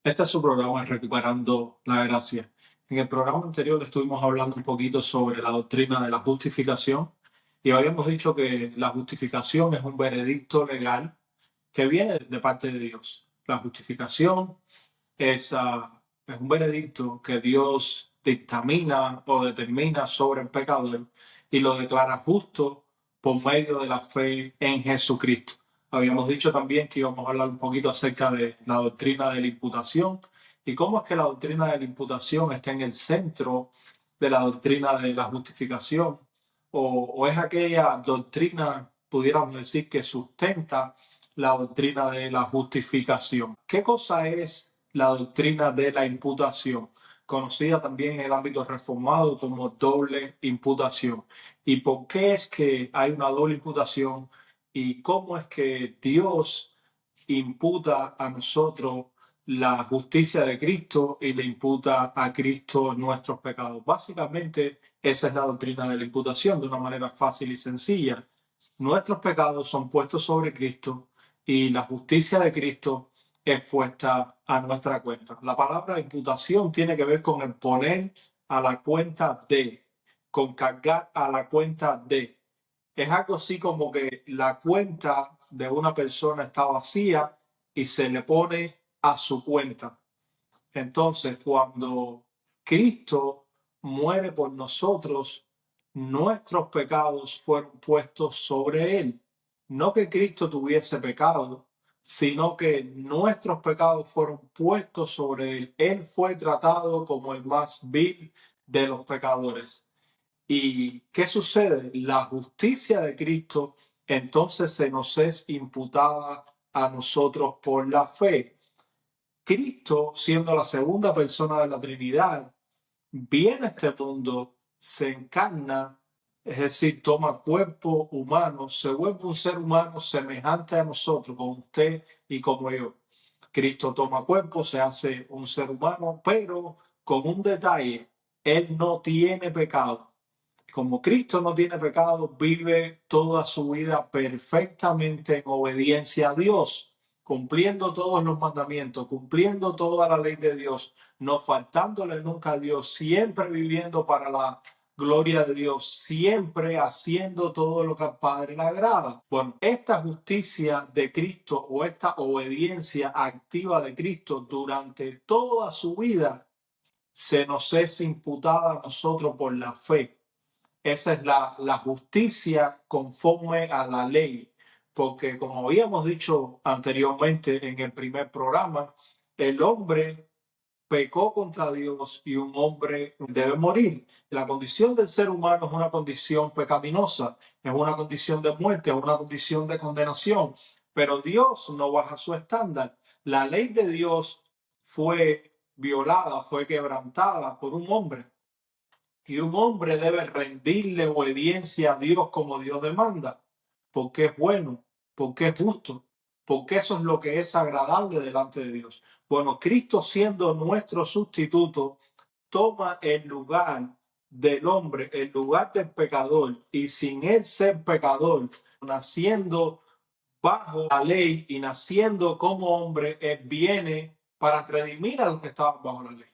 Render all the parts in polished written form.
Este es su programa Recuperando la Gracia. En el programa anterior estuvimos hablando un poquito sobre la doctrina de la justificación y habíamos dicho que la justificación es un veredicto legal que viene de parte de Dios. La justificación es un veredicto que Dios dictamina o determina sobre el pecador y lo declara justo por medio de la fe en Jesucristo. Habíamos dicho también que íbamos a hablar un poquito acerca de la doctrina de la imputación y cómo es que la doctrina de la imputación está en el centro de la doctrina de la justificación o es aquella doctrina, pudiéramos decir, que sustenta la doctrina de la justificación. ¿Qué cosa es la doctrina de la imputación? Conocida también en el ámbito reformado como doble imputación. ¿Y por qué es que hay una doble imputación? ¿Y cómo es que Dios imputa a nosotros la justicia de Cristo y le imputa a Cristo nuestros pecados? Básicamente, esa es la doctrina de la imputación de una manera fácil y sencilla. Nuestros pecados son puestos sobre Cristo y la justicia de Cristo es puesta a nuestra cuenta. La palabra imputación tiene que ver con el poner a la cuenta de, con cargar a la cuenta de. Es algo así como que la cuenta de una persona está vacía y se le pone a su cuenta. Entonces, cuando Cristo muere por nosotros, nuestros pecados fueron puestos sobre él. No que Cristo tuviese pecado, sino que nuestros pecados fueron puestos sobre él. Él fue tratado como el más vil de los pecadores. ¿Y qué sucede? La justicia de Cristo entonces se nos es imputada a nosotros por la fe. Cristo, siendo la segunda persona de la Trinidad, viene a este mundo, se encarna, es decir, toma cuerpo humano, se vuelve un ser humano semejante a nosotros, como usted y como yo. Cristo toma cuerpo, se hace un ser humano, pero con un detalle, él no tiene pecado. Como Cristo no tiene pecado, vive toda su vida perfectamente en obediencia a Dios, cumpliendo todos los mandamientos, cumpliendo toda la ley de Dios, no faltándole nunca a Dios, siempre viviendo para la gloria de Dios, siempre haciendo todo lo que al Padre le agrada. Bueno, esta justicia de Cristo o esta obediencia activa de Cristo durante toda su vida se nos es imputada a nosotros por la fe. Esa es la justicia conforme a la ley, porque como habíamos dicho anteriormente en el primer programa, el hombre pecó contra Dios y un hombre debe morir. La condición del ser humano es una condición pecaminosa, es una condición de muerte, es una condición de condenación, pero Dios no baja su estándar. La ley de Dios fue violada, fue quebrantada por un hombre y un hombre debe rendirle obediencia a Dios como Dios demanda, porque es bueno, porque es justo, porque eso es lo que es agradable delante de Dios. Bueno, Cristo siendo nuestro sustituto, toma el lugar del hombre, el lugar del pecador, y sin él ser pecador, naciendo bajo la ley y naciendo como hombre, él viene para redimir a los que estaban bajo la ley.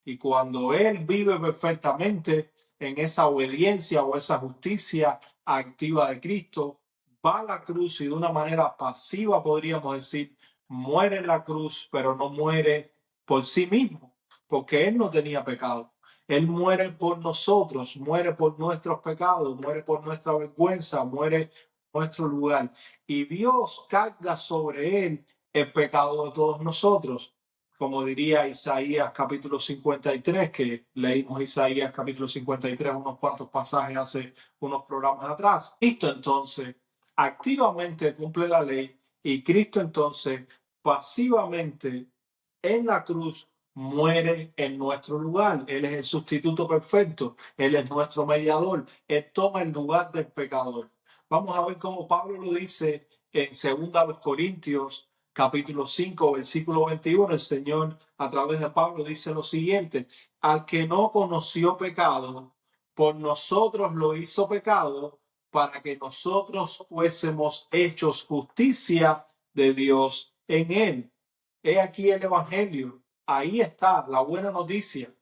Y cuando él vive perfectamente en esa obediencia o esa justicia activa de Cristo, va a la cruz y de una manera pasiva, podríamos decir, muere en la cruz, pero no muere por sí mismo, porque él no tenía pecado. Él muere por nosotros, muere por nuestros pecados, muere por nuestra vergüenza, muere por nuestro lugar. Y Dios carga sobre él el pecado de todos nosotros. Como diría Isaías capítulo 53, que leímos Isaías capítulo 53, unos cuantos pasajes hace unos programas atrás. Cristo entonces activamente cumple la ley y Cristo entonces pasivamente en la cruz muere en nuestro lugar. Él es el sustituto perfecto, Él es nuestro mediador, Él toma el lugar del pecador. Vamos a ver cómo Pablo lo dice en 2 Corintios capítulo 5, versículo 21. El Señor a través de Pablo dice lo siguiente: al que no conoció pecado, por nosotros lo hizo pecado, para que nosotros fuésemos hechos justicia de Dios en él. He aquí el Evangelio. Ahí está la buena noticia.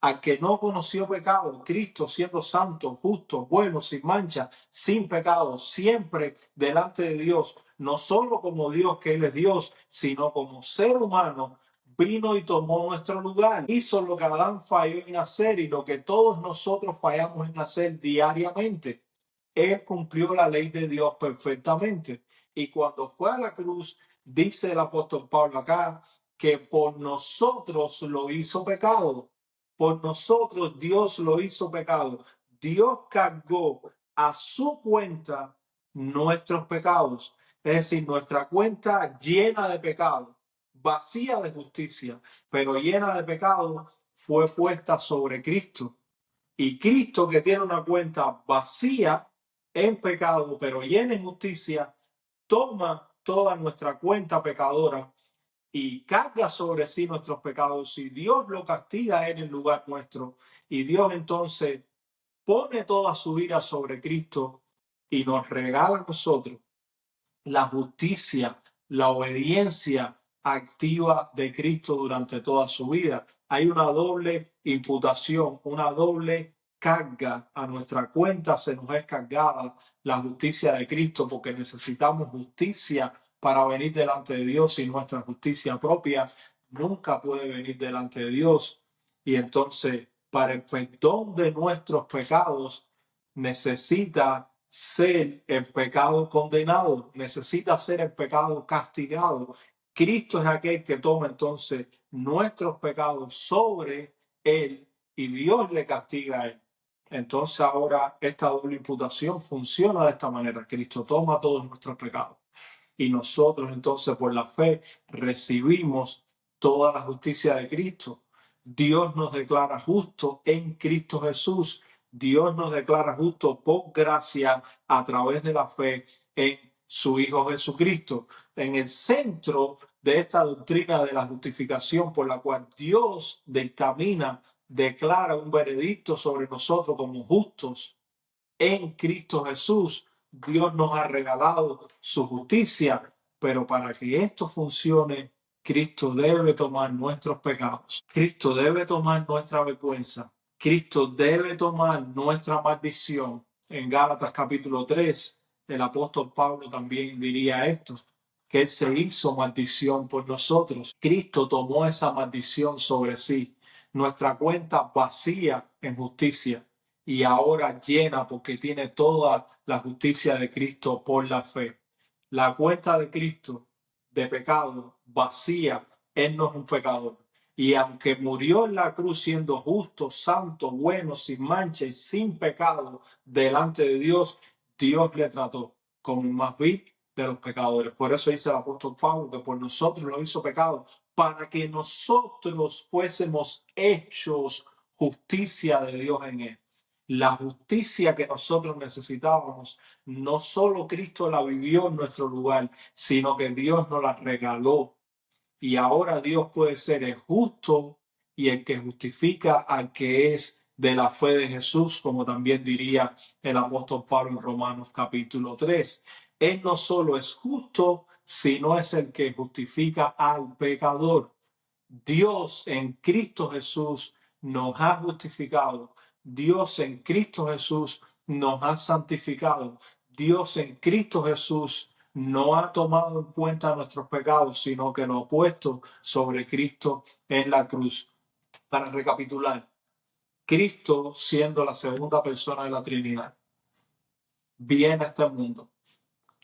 Al que no conoció pecado, Cristo siendo santo, justo, bueno, sin mancha, sin pecado, siempre delante de Dios, no solo como Dios que Él es Dios, sino como ser humano, vino y tomó nuestro lugar. Hizo lo que Adán falló en hacer y lo que todos nosotros fallamos en hacer diariamente. Él cumplió la ley de Dios perfectamente. Y cuando fue a la cruz, dice el apóstol Pablo acá, que por nosotros lo hizo pecado. Por nosotros Dios lo hizo pecado. Dios cargó a su cuenta nuestros pecados. Es decir, nuestra cuenta llena de pecado, vacía de justicia, pero llena de pecado, fue puesta sobre Cristo. Y Cristo, que tiene una cuenta vacía en pecado, pero llena de justicia, toma toda nuestra cuenta pecadora y carga sobre sí nuestros pecados, y Dios lo castiga en el lugar nuestro, y Dios entonces pone toda su ira sobre Cristo y nos regala a nosotros la justicia, la obediencia activa de Cristo durante toda su vida. Hay una doble imputación, una doble carga a nuestra cuenta, se nos es cargada la justicia de Cristo porque necesitamos justicia para venir delante de Dios, y nuestra justicia propia nunca puede venir delante de Dios. Y entonces, para el perdón de nuestros pecados, necesita ser el pecado condenado, necesita ser el pecado castigado. Cristo es aquel que toma entonces nuestros pecados sobre él y Dios le castiga a él. Entonces ahora esta doble imputación funciona de esta manera. Cristo toma todos nuestros pecados y nosotros entonces por la fe recibimos toda la justicia de Cristo. Dios nos declara justos en Cristo Jesús. Dios nos declara justos por gracia a través de la fe en su Hijo Jesucristo. En el centro de esta doctrina de la justificación por la cual Dios dictamina, declara un veredicto sobre nosotros como justos en Cristo Jesús, Dios nos ha regalado su justicia, pero para que esto funcione, Cristo debe tomar nuestros pecados. Cristo debe tomar nuestra vergüenza. Cristo debe tomar nuestra maldición. En Gálatas capítulo 3, el apóstol Pablo también diría esto, que Él se hizo maldición por nosotros. Cristo tomó esa maldición sobre sí. Nuestra cuenta vacía en justicia y ahora llena porque tiene toda la justicia de Cristo por la fe. La cuenta de Cristo de pecado vacía, Él no es un pecador. Y aunque murió en la cruz siendo justo, santo, bueno, sin mancha y sin pecado delante de Dios, Dios le trató como el más vil de los pecadores. Por eso dice el apóstol Pablo que por nosotros lo hizo pecado, para que nosotros fuésemos hechos justicia de Dios en él. La justicia que nosotros necesitábamos, no solo Cristo la vivió en nuestro lugar, sino que Dios nos la regaló. Y ahora Dios puede ser el justo y el que justifica al que es de la fe de Jesús, como también diría el apóstol Pablo en Romanos capítulo 3. Él no solo es justo, sino es el que justifica al pecador. Dios en Cristo Jesús nos ha justificado. Dios en Cristo Jesús nos ha santificado. Dios en Cristo Jesús no ha tomado en cuenta nuestros pecados, sino que lo ha puesto sobre Cristo en la cruz. Para recapitular, Cristo, siendo la segunda persona de la Trinidad, viene a este mundo,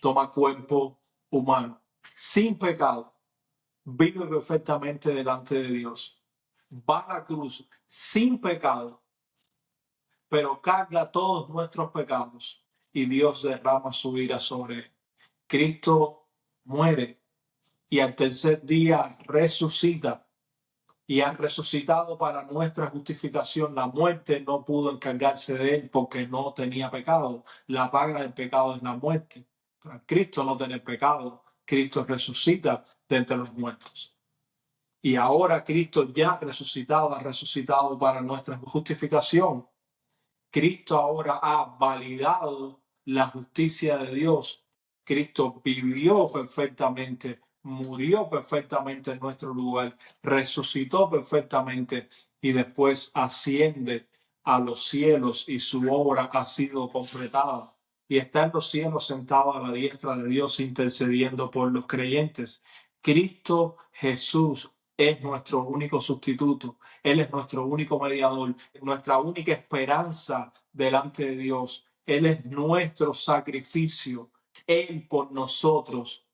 toma cuerpo humano, sin pecado, vive perfectamente delante de Dios, va a la cruz sin pecado, pero carga todos nuestros pecados y Dios derrama su ira sobre él. Cristo muere y al tercer día resucita, y ha resucitado para nuestra justificación. La muerte no pudo encargarse de él porque no tenía pecado. La paga del pecado es la muerte. Pero Cristo no tiene pecado. Cristo resucita de entre los muertos. Y ahora Cristo ya resucitado, ha resucitado para nuestra justificación. Cristo ahora ha validado la justicia de Dios. Cristo vivió perfectamente murió perfectamente en nuestro lugar, resucitó perfectamente y después asciende a los cielos y su obra ha sido completada. Y está en los cielos sentado a la diestra de Dios intercediendo por los creyentes. Cristo Jesús es nuestro único sustituto. Él es nuestro único mediador, nuestra única esperanza delante de Dios. Él es nuestro sacrificio. Él por nosotros.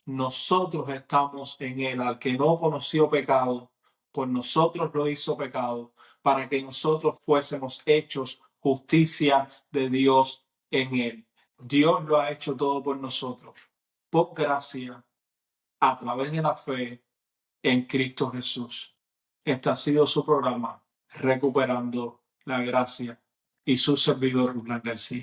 Nosotros estamos en Él. Al que no conoció pecado, por nosotros lo hizo pecado, para que nosotros fuésemos hechos justicia de Dios en Él. Dios lo ha hecho todo por nosotros, por gracia, a través de la fe en Cristo Jesús. Este ha sido su programa, Recuperando la Gracia, y su servidor Rubén García.